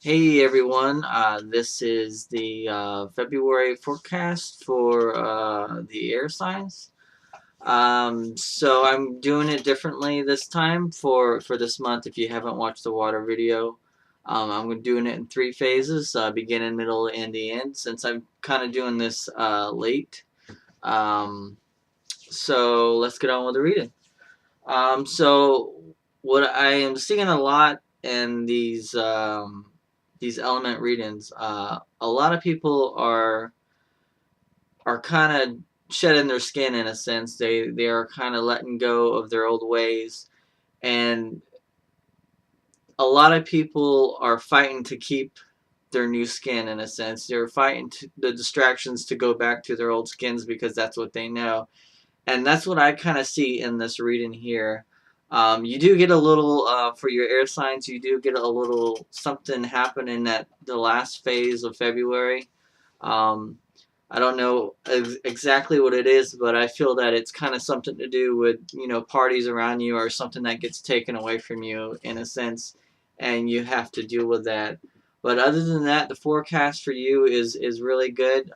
Hey everyone, this is the February forecast for the air signs. So I'm doing it differently this time for this month. If you haven't watched the water video, I'm doing it in three phases: beginning, middle, and the end. Since I'm kind of doing this late, um, so let's get on with the reading. So what I am seeing a lot in these element readings, a lot of people are kind of shedding their skin in a sense. They are kind of letting go of their old ways, and a lot of people are fighting to keep their new skin in a sense. They're fighting the distractions to go back to their old skins because that's what they know. And that's what I kind of see in this reading here. You do get a little for your air signs. You do get a little something happening at the last phase of February. Um, I don't know exactly what it is, but I feel that it's kind of something to do with parties around you or something that gets taken away from you in a sense, and you have to deal with that. But other than that, the forecast for you is really good.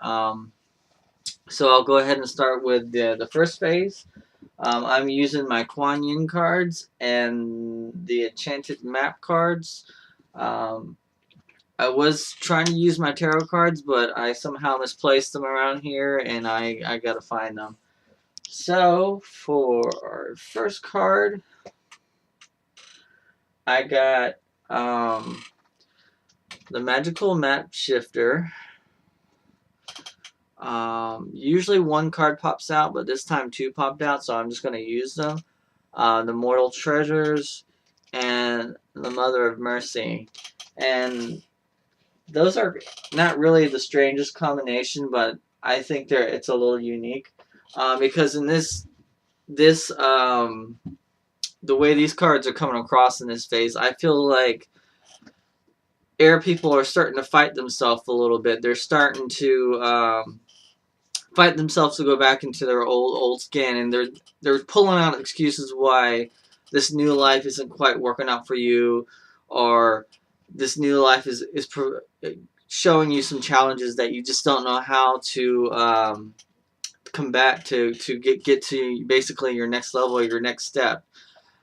So I'll go ahead and start with the first phase. I'm using my Kuan Yin cards and the Enchanted Map cards. Um, I was trying to use my tarot cards, but I somehow misplaced them around here, and I gotta find them. So for our first card, I got the Magical Map Shifter. Usually one card pops out, but this time two popped out, so I'm just gonna use them. The Mortal Treasures, and the Mother of Mercy. And those are not really the strangest combination, but I think it's a little unique because in this the way these cards are coming across in this phase, I feel like air people are starting to fight themselves a little bit. They're starting to fight themselves to go back into their old skin, and they're pulling out excuses why this new life isn't quite working out for you, or this new life is showing you some challenges that you just don't know how to combat to get to basically your next level, your next step,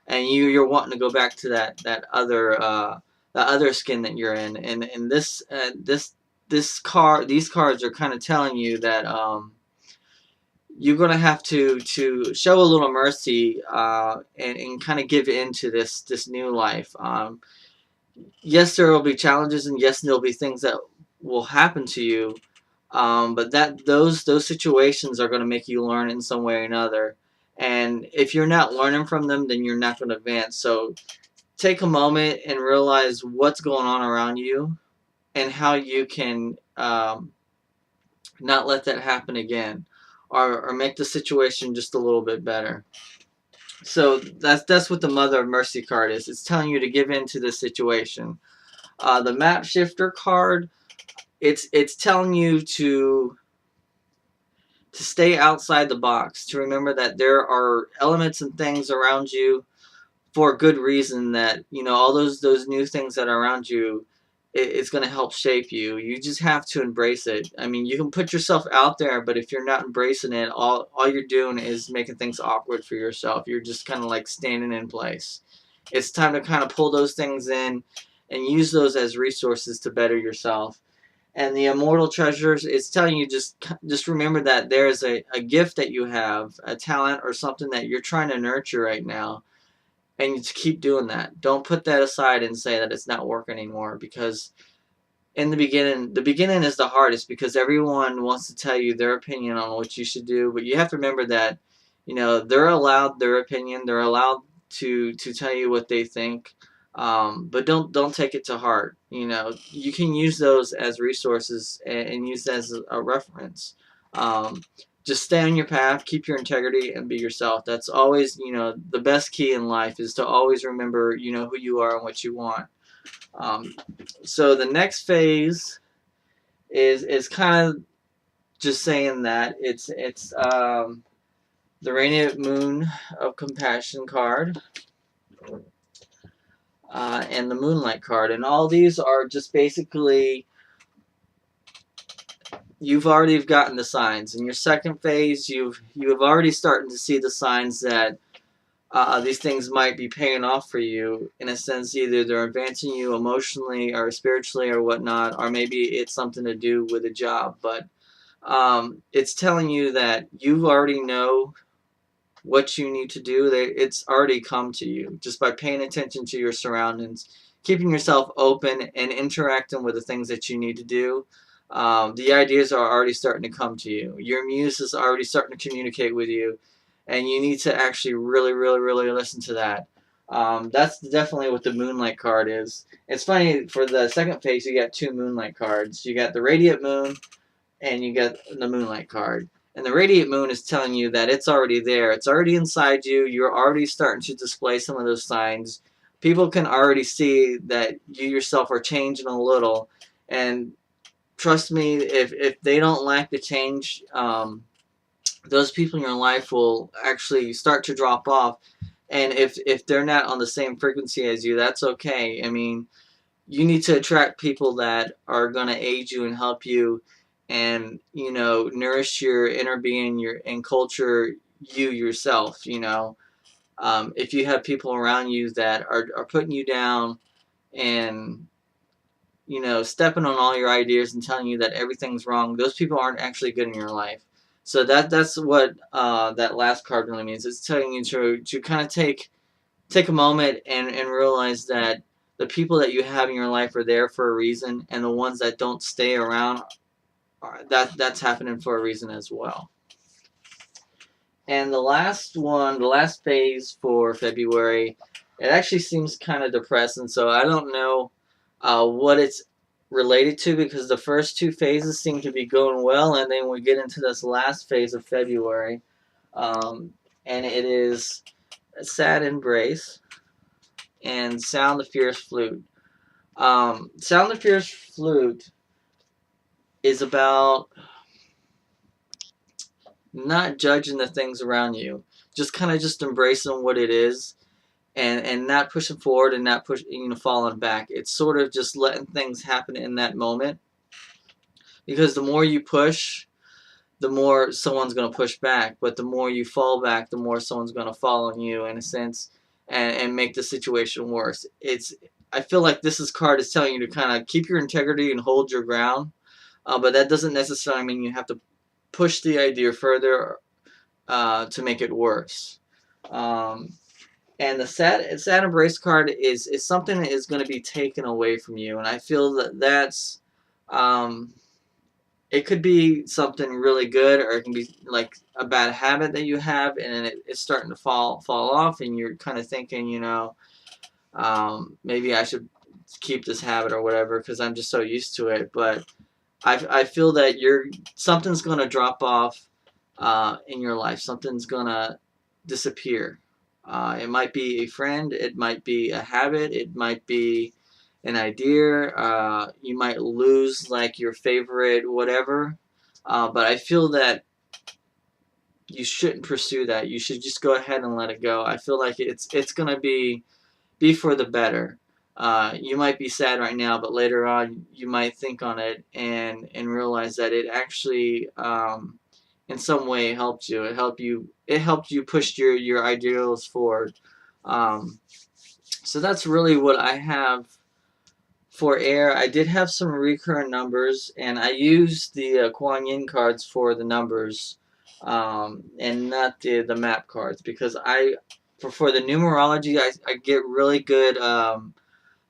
and you're wanting to go back to that other skin that you're in, and these cards are kind of telling you that you're gonna have to show a little mercy and kind of give in to this new life. Yes, there will be challenges, and yes, there'll be things that will happen to you. But those situations are going to make you learn in some way or another. And if you're not learning from them, then you're not going to advance. So take a moment and realize what's going on around you and how you can not let that happen again, or make the situation just a little bit better. So that's what the Mother of Mercy card is. It's telling you to give in to the situation. The Map Shifter card, it's telling you to stay outside the box, to remember that there are elements and things around you for a good reason, that all those new things that are around you, it's going to help shape you. You just have to embrace it. I mean, you can put yourself out there, but if you're not embracing it, all you're doing is making things awkward for yourself. You're just kind of like standing in place. It's time to kind of pull those things in and use those as resources to better yourself. And the Immortal Treasures, it's telling you just remember that there is a gift that you have, a talent or something that you're trying to nurture right now, and you just keep doing that. Don't put that aside and say that it's not working anymore, because in the beginning is the hardest, because everyone wants to tell you their opinion on what you should do, but you have to remember that they're allowed their opinion. They're allowed to tell you what they think, but don't take it to heart. You can use those as resources, and use that as a reference. um, just stay on your path, keep your integrity, and be yourself. That's always, the best key in life, is to always remember, who you are and what you want. um, so the next phase is kind of just saying that it's the Radiant Moon of Compassion card. and the Moonlight card. And all these are just basically, you've already gotten the signs. In your second phase, you've already started to see the signs that these things might be paying off for you in a sense. Either they're advancing you emotionally or spiritually or whatnot, or maybe it's something to do with a job. But it's telling you that you already know what you need to do. It's already come to you just by paying attention to your surroundings, keeping yourself open, and interacting with the things that you need to do. The ideas are already starting to come to you. Your muse is already starting to communicate with you, and you need to actually really, really, really listen to that. That's definitely what the Moonlight card is. It's funny, for the second phase, you got two Moonlight cards. You got the Radiant Moon, and you get the Moonlight card. And the Radiant Moon is telling you that it's already there. It's already inside you. You're already starting to display some of those signs. People can already see that you yourself are changing a little. And trust me, if they don't like the change, those people in your life will actually start to drop off. And if they're not on the same frequency as you, that's okay. I mean, you need to attract people that are going to aid you and help you, and nourish your inner being, and culture you yourself. If you have people around you that are putting you down, and stepping on all your ideas and telling you that everything's wrong, those people aren't actually good in your life. So that's what that last card really means. It's telling you to kind of take a moment and realize that the people that you have in your life are there for a reason, and the ones that don't stay around, that's happening for a reason as well. And the last one, the last phase for February, it actually seems kind of depressing. So I don't know what it's related to, because the first two phases seem to be going well, and then we get into this last phase of February, and it is a Sad Embrace and Sound the Fierce Flute. Sound the Fierce Flute is about not judging the things around you, just kind of just embracing what it is, and not pushing forward, and not falling back. It's sort of just letting things happen in that moment, because the more you push, the more someone's going to push back, but the more you fall back, the more someone's going to fall on you, in a sense, and make the situation worse. I feel like card is telling you to kind of keep your integrity and hold your ground, but that doesn't necessarily mean you have to push the idea further to make it worse. And the sad embrace card is something that is going to be taken away from you, and I feel that's it could be something really good, or it can be like a bad habit that you have, and it's starting to fall off, and you're kind of thinking, maybe I should keep this habit or whatever, because I'm just so used to it. But I feel that something's going to drop off in your life. Something's going to disappear. It might be a friend. It might be a habit. It might be an idea. You might lose like your favorite whatever. But I feel that you shouldn't pursue that. You should just go ahead and let it go. I feel like it's going to be for the better. You might be sad right now, but later on you might think on it and realize that it actually in some way helped you. It helped you push your ideals forward. So that's really what I have for air. I did have some recurrent numbers, and I used the Kuan Yin cards for the numbers, and not the map cards, because for the numerology, I get really good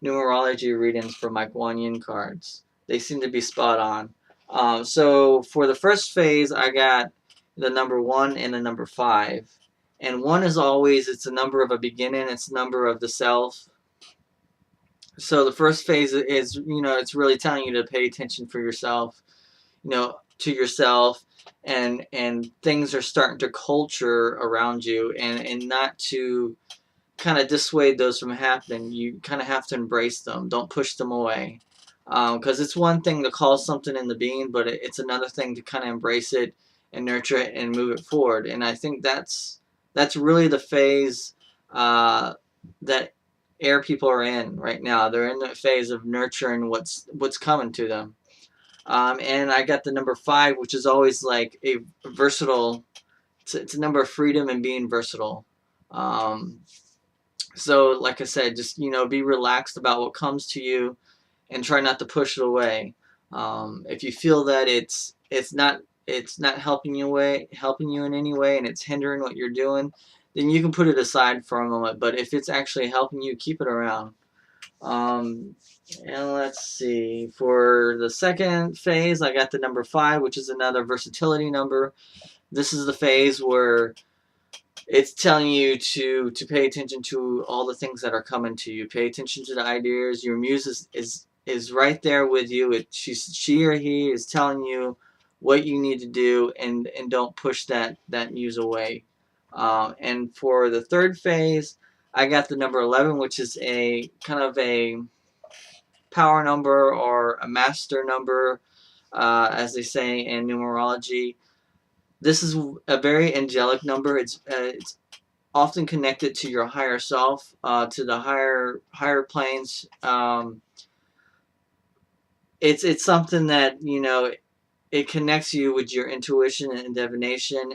numerology readings for my Kuan Yin cards. They seem to be spot on. So for the first phase, I got the number 1 and the number 5. And 1 is always, it's a number of a beginning, it's a number of the self. So the first phase is, it's really telling you to pay attention for yourself, to yourself, and things are starting to culture around you, and not to kind of dissuade those from happening. You kind of have to embrace them. Don't push them away. Because it's one thing to call something in the being, but it's another thing to kind of embrace it and nurture it and move it forward. And I think that's really the phase that air people are in right now. They're in the phase of nurturing what's coming to them. And I got the number 5, which is always like a versatile. It's a number of freedom and being versatile. Um, so, like I said, just be relaxed about what comes to you, and try not to push it away. If you feel that it's not helping you in any way, and it's hindering what you're doing, then you can put it aside for a moment. But if it's actually helping you, keep it around. Um, and let's see. For the second phase, I got the number 5, which is another versatility number. This is the phase where it's telling you to pay attention to all the things that are coming to you. Pay attention to the ideas. Your muse is right there with you. She or he is telling you what you need to do, and don't push that muse away. And for the third phase, I got the number 11, which is a kind of a power number or a master number, as they say in numerology. This is a very angelic number. It's often connected to your higher self, to the higher planes. It's something that it connects you with your intuition and divination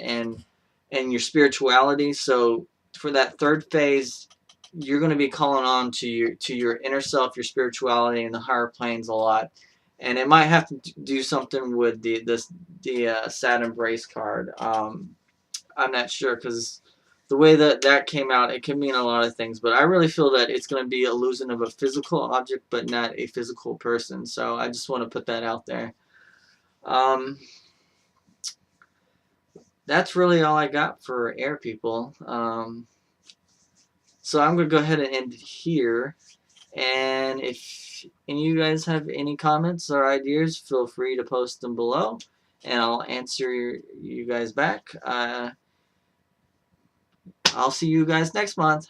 and your spirituality. So for that third phase, you're going to be calling on to your inner self, your spirituality, and the higher planes a lot. And it might have to do something with the sad embrace card. I'm not sure, because the way that came out, it can mean a lot of things. But I really feel that it's going to be illusion of a physical object, but not a physical person. So I just want to put that out there. That's really all I got for air people. So I'm going to go ahead and end it here. And if any of you guys have any comments or ideas, feel free to post them below, and I'll answer you guys back. I'll see you guys next month.